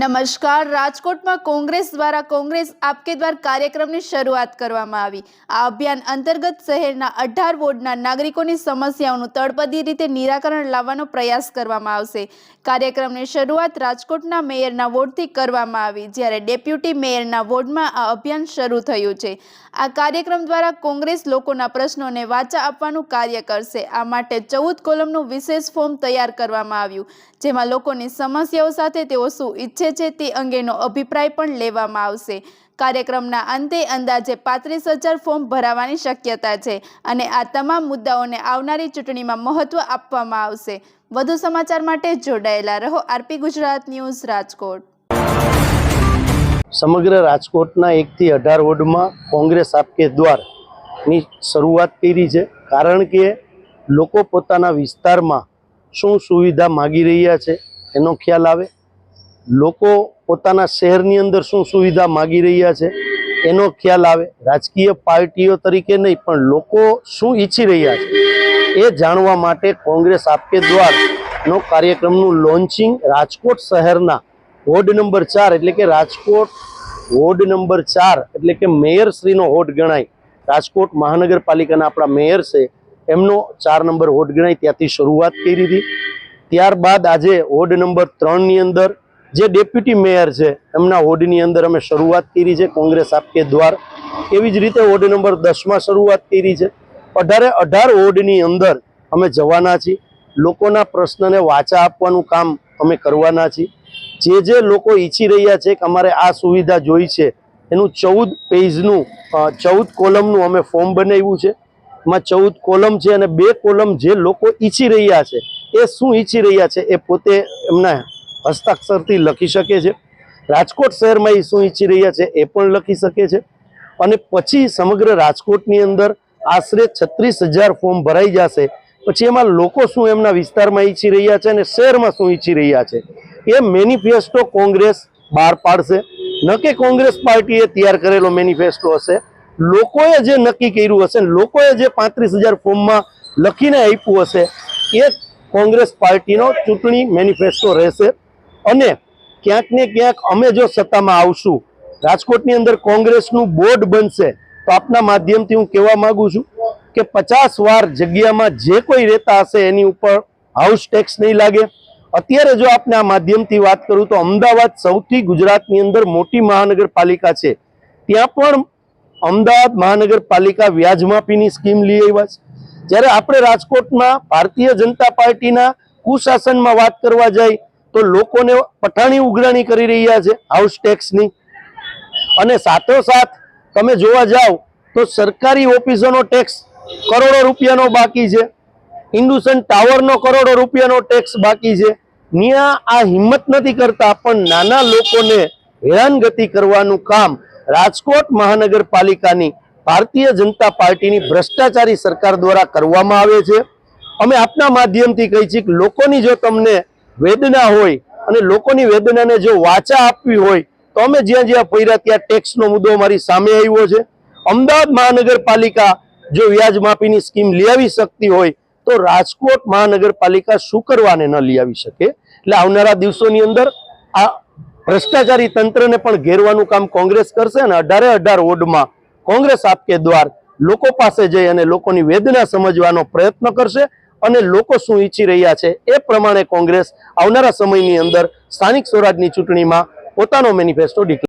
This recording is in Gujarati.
નમસ્કાર। રાજકોટમાં કોંગ્રેસ દ્વારા કોંગ્રેસ આપકે દ્વાર કાર્યક્રમની શરૂઆત કરવામાં આવી। આ અભિયાન અંતર્ગત શહેરના 18 વોર્ડના નાગરિકોની સમસ્યાઓનું તળપદી રીતે નિરાકરણ લાવવાનો પ્રયાસ કરવામાં આવશે। કાર્યક્રમની શરૂઆત રાજકોટના મેયરના વોર્ડથી કરવામાં આવી, જ્યારે ડેપ્યુટી મેયરના વોર્ડમાં આ અભિયાન શરૂ થયું છે। આ કાર્યક્રમ દ્વારા કોંગ્રેસ લોકોના પ્રશ્નોને વાચા આપવાનું કાર્ય કરશે। આ માટે 14 કોલમનું વિશેષ ફોર્મ તૈયાર કરવામાં આવ્યું, જેમાં લોકોની સમસ્યાઓ સાથે તેઓ શું ઈચ્છે છે તે અંગેનો અભિપ્રાય પણ લેવામાં આવશે। કાર્યક્રમના અંતે અંદાજે 35,000 ફોર્મ ભરાવાની શક્યતા છે અને આ તમામ મુદ્દાઓને આવનારી ચૂંટણીમાં મહત્વ આપવામાં આવશે। વધુ સમાચાર માટે જોડાયેલા રહો આરપી ગુજરાત ન્યૂઝ રાજકોટ। સમગ્ર રાજકોટના 1 થી 18 વોર્ડમાં કોંગ્રેસ આપકે દ્વારની શરૂઆત કરી છે, કારણ કે લોકો પોતાના વિસ્તારમાં શું સુવિધા માગી રહ્યા છે એનો ખ્યાલ આવે, લોકો પોતાના શહેરની અંદર શું સુવિધા માગી રહ્યા છે એનો ખ્યાલ આવે। રાજકીય પાર્ટીઓ તરીકે નહીં, પણ લોકો શું ઈચ્છી રહ્યા છે એ જાણવા માટે કોંગ્રેસ આપકે દ્વારનો કાર્યક્રમનું લોન્ચિંગ રાજકોટ શહેરના વોર્ડ નંબર 4 એટલે કે રાજકોટ વોર્ડ નંબર 4 એટલે કે મેયરશ્રીનો વોર્ડ ગણાય, રાજકોટ મહાનગરપાલિકાના આપણા મેયર છે એમનો 4 નંબર વોર્ડ ગણાય, ત્યાંથી શરૂઆત કરી હતી। ત્યારબાદ આજે વોર્ડ નંબર 3 ની અંદર જે ડેપ્યુટી મેયર છે એમના વોર્ડની અંદર અમે શરૂઆત કરી છે કોંગ્રેસ આપકે દ્વાર। એવી જ રીતે વોર્ડ નંબર 10માં શરૂઆત કરી છે। 18 વોર્ડની અંદર અમે જવાના છીએ, લોકોના પ્રશ્નને વાચા આપવાનું કામ અમે કરવાના છીએ। જે લોકો ઈચ્છી રહ્યા છે કે અમારે આ સુવિધા જોઈ છે એનું 14 પેજનું 14 કોલમનું અમે ફોર્મ બનાવ્યું છે। એમાં 14 કોલમ છે અને 2 કોલમ જે લોકો ઈચ્છી રહ્યા છે એ શું ઈચ્છી રહ્યા છે એ પોતે એમના હસ્તાક્ષરથી લખી શકે છે। રાજકોટ શહેરમાં એ શું ઈચ્છી રહ્યા છે એ પણ લખી શકે છે અને પછી સમગ્ર રાજકોટની અંદર આશરે 36,000 ફોર્મ ભરાઈ જશે। પછી એમાં લોકો શું એમના વિસ્તારમાં ઈચ્છી રહ્યા છે અને શહેરમાં શું ઈચ્છી રહ્યા છે એ મેનિફેસ્ટો કોંગ્રેસ બહાર પાડશે। ન કે કોંગ્રેસ પાર્ટીએ તૈયાર કરેલો મેનિફેસ્ટો હશે, લોકોએ જે નક્કી કર્યું હશે, લોકોએ જે 35,000 ફોર્મમાં લખીને આપ્યું હશે એ કોંગ્રેસ પાર્ટીનો ચૂંટણી મેનિફેસ્ટો રહેશે। અને ક્યાંક ને ક્યાંક અમે જો સત્તામાં આવશું, રાજકોટની અંદર કોંગ્રેસનું બોર્ડ બનશે, તો આપના માધ્યમથી હું કહેવા માંગુ છું કે 50 વાર જગ્યામાં જે કોઈ રહેતા હશે એની ઉપર હાઉસ ટેક્સ નહીં લાગે। અત્યારે જો આપને આ માધ્યમથી વાત કરું તો અમદાવાદ સૌથી ગુજરાતની અંદર મોટી મહાનગરપાલિકા છે, ત્યાં પણ અમદાવાદ મહાનગરપાલિકા વ્યાજ માફીની સ્કીમ લઈ આવ્યા છે, જ્યારે આપણે રાજકોટમાં ભારતીય જનતા પાર્ટીના કુશાસનમાં વાત કરવા જાય તો લોકોને પઠાણી ઉઘરાણી કરી રહ્યા છે હાઉસ ટેક્સની। અને સાથોસાથ તમે જોવા જાઓ તો સરકારી ઓફિસોનો ટેક્સ કરોડો રૂપિયાનો બાકી છે, ઇન્ડુસન ટાવરનો કરોડો રૂપિયાનો ટેક્સ બાકી છે। ત્યાં આ હિંમત નથી કરતા, પણ નાના લોકોને હેરાનગતિ કરવાનું કામ રાજકોટ મહાનગરપાલિકાની ભારતીય જનતા પાર્ટીની ભ્રષ્ટાચારી સરકાર દ્વારા કરવામાં આવે છે। અમે આપના માધ્યમથી કહી છીએ કે લોકોની જો તમને વેદના હોય અને લોકોની વેદનાને જો વાચા આપવી હોય તો અમે જ્યાં જ્યાં ફર્યા ત્યાં ટેક્સનો મુદ્દો અમારી સામે આવ્યો છે। અમદાવાદ મહાનગરપાલિકા જો વ્યાજ માફીની સ્કીમ લઈ આવી શકતી હોય તો રાજકોટ મહાનગરપાલિકા શું કરવાને ન લઈ આવી શકે? એટલે આવનારા દિવસોની અંદર આ ભ્રષ્ટાચારી તંત્રને પણ ઘેરવાનું કામ કોંગ્રેસ કરશે અને 18 વોર્ડમાં કોંગ્રેસ આપકે દ્વાર લોકો પાસે જઈ અને લોકોની વેદના સમજવાનો પ્રયત્ન કરશે અને લોકો શું ઈચ્છી રહ્યા છે એ પ્રમાણે કોંગ્રેસ આવનારા સમયની અંદર સ્થાનિક સ્વરાજની ચૂંટણીમાં પોતાનો મેનિફેસ્ટો ડિક્લેર